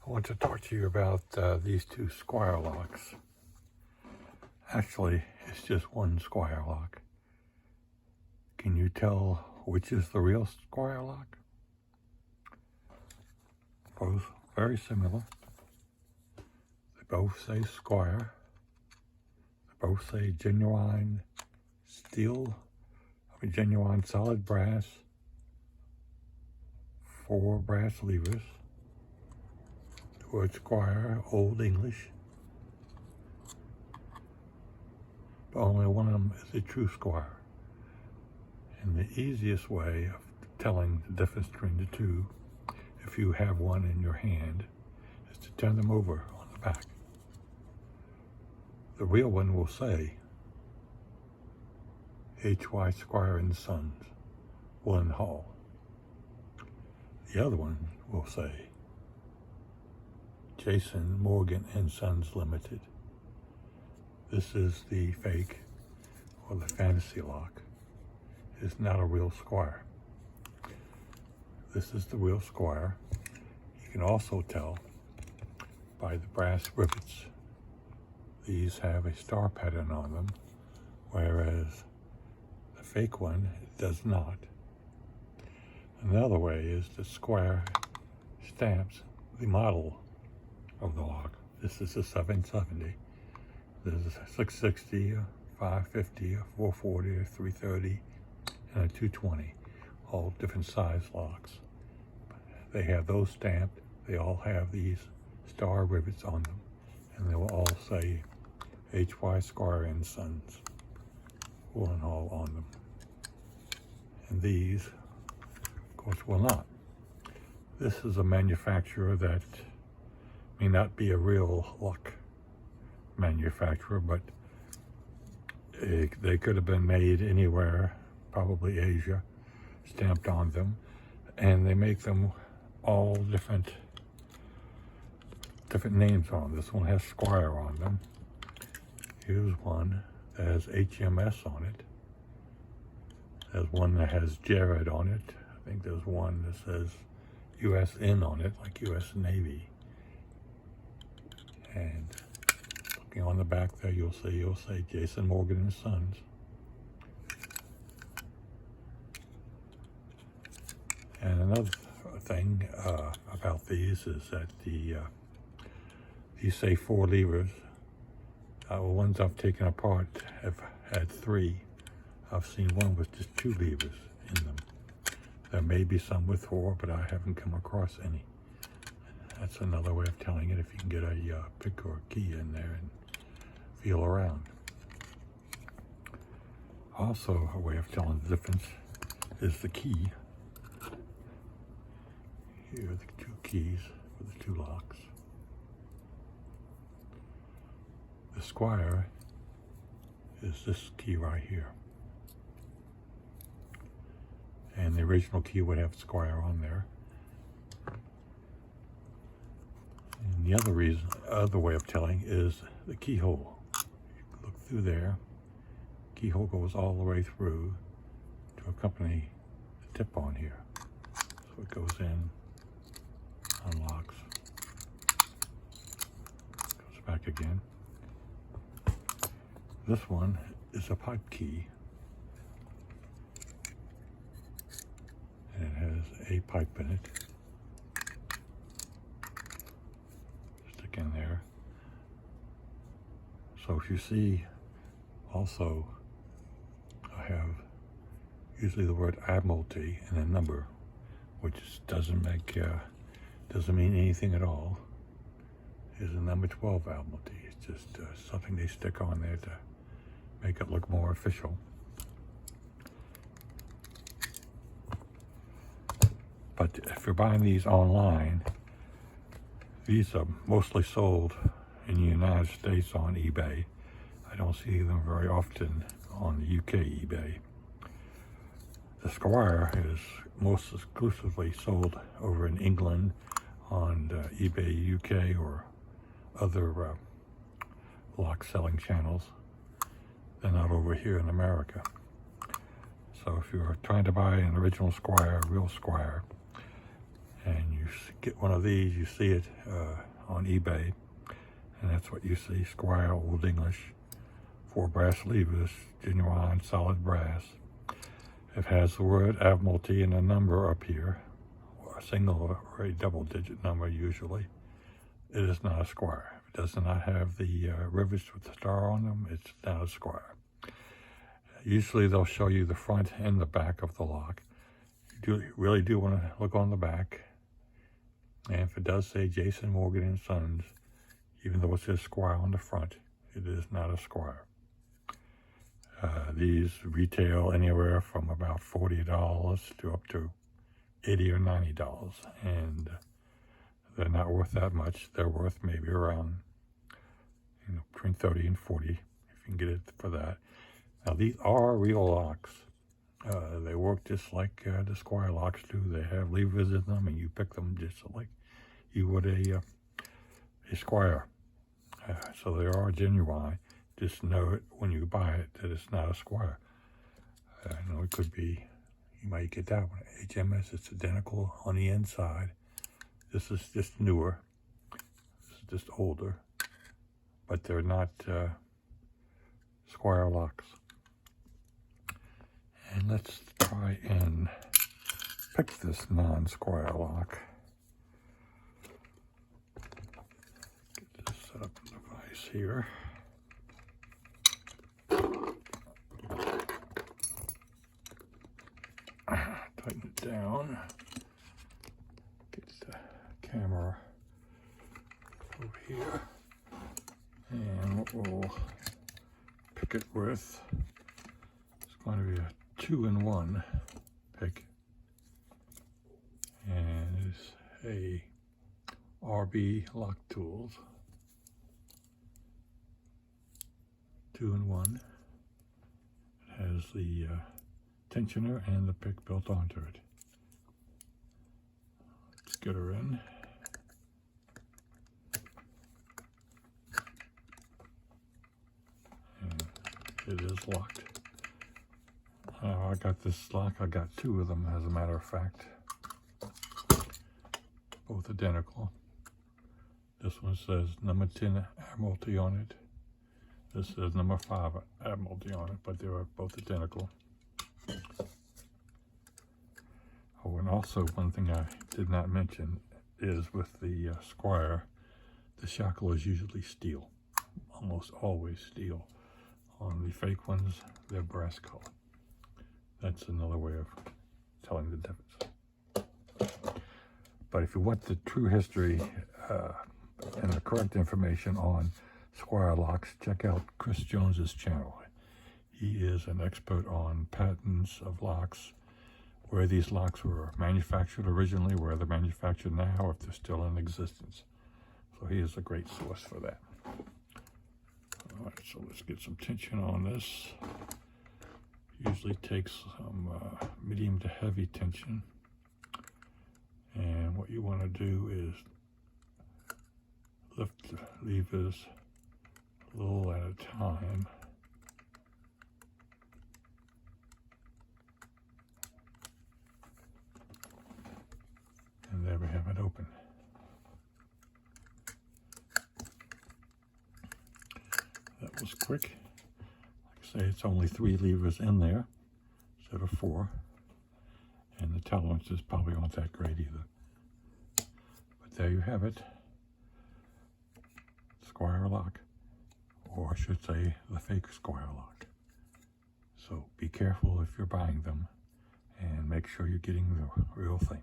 I want to talk to you about these two Squire locks. Actually, it's just one Squire lock. Can you tell which is the real Squire lock? Both very similar. They both say Squire. They both say genuine genuine solid brass, 4 brass levers. The word Squire, Old English. But only one of them is a true Squire. And the easiest way of telling the difference between the two, if you have one in your hand, is to turn them over on the back. The real one will say H.Y. Squire and Sons, Woolen Hall. The other one will say Jason Morgan and Sons Limited. This is the fake or the fantasy lock. It's not a real Squire. This is the real Squire. You can also tell by the brass rivets. These have a star pattern on them, whereas the fake one does not. Another way is the Squire stamps the model of the lock. This is a 770. There's a 660, a 550, a 440, a 330, and a 220. All different size locks. They have those stamped. They all have these star rivets on them. And they will all say H.Y. Squire and Sons, Woolen Hall on them. And these, of course, will not. This is a manufacturer that may not be a real lock manufacturer, but they could have been made anywhere, probably Asia, stamped on them, and they make them all different names on them. This one has Squire on them. Here's one that has HMS on it. There's one that has Jared on it. I think there's one that says USN on it, like US Navy. And looking on the back there, you'll say Jason Morgan and Sons. And another thing about these is that these say 4 levers. The ones I've taken apart have had 3. I've seen one with just 2 levers in them. There may be some with 4, but I haven't come across any. That's another way of telling it, if you can get a pick or a key in there and feel around. Also, a way of telling the difference is the key. Here are the 2 keys for the 2 locks. The Squire is this key right here. And the original key would have Squire on there. And the other way of telling is the keyhole. You look through there. Keyhole goes all the way through to accompany the tip on here. So it goes in, unlocks, goes back again. This one is a pipe key, and it has a pipe in it. Stick in there. So if you see, also, I have usually the word Admiralty and a number, which doesn't mean anything at all. Is a number 12 Admiralty. It's just something they stick on there to make it look more official. But if you're buying these online, these are mostly sold in the United States on eBay. I don't see them very often on the UK eBay. The Squire is most exclusively sold over in England on eBay UK or other lock selling channels. They're not over here in America. So if you're trying to buy an original Squire, a real Squire, and you get one of these, you see it on eBay, and that's what you see: Squire Old English, 4 brass levers, genuine solid brass. It has the word Admiralty and a number up here, or a single or a double-digit number usually. It is not a Squire. If it does not have the rivets with the star on them, it's not a Squire. Usually they'll show you the front and the back of the lock. You really do want to look on the back. And if it does say Jason Morgan and Sons, even though it says Squire on the front, it is not a Squire. These retail anywhere from about $40 to up to $80 or $90, and they're not worth that much. They're worth maybe around, between $30 and $40 if you can get it for that. Now these are real locks. They work just like the Squire locks do. They have levers in them, and you pick them just like you would a Squire. So they are genuine. Just know it when you buy it that it's not a Squire. It could be, you might get that one. HMS, it's identical on the inside. This is just newer. This is just older. But they're not Squire locks. And let's try and pick this non-Squire lock. Get this set up in the vise here. Tighten it down. Get the camera over here. And what we'll pick it with, it's going to be a 2-in-1 pick. And it's a RB Lock Tools. 2-in-1. It has the tensioner and the pick built onto it. Let's get her in. And it is locked. I got this lock. I got 2 of them, as a matter of fact. Both identical. This one says number 10 Admiralty on it. This says number 5 Admiralty on it, but they are both identical. Oh, and also one thing I did not mention is with the Squire, the shackle is usually steel, almost always steel. On the fake ones, they're brass color. That's another way of telling the difference. But if you want the true history and the correct information on Squire locks, check out Chris Jones's channel. He is an expert on patents of locks, where these locks were manufactured originally, where they're manufactured now, if they're still in existence. So he is a great source for that. All right, so let's get some tension on this. Usually takes some medium to heavy tension. And what you want to do is lift the levers a little at a time. And there we have it open. That was quick. Like I say, it's only 3 levers in there instead of 4. And the tolerances probably aren't that great either. But there you have it. Squire lock. Or I should say the fake Squire lock. So be careful if you're buying them, and make sure you're getting the real thing.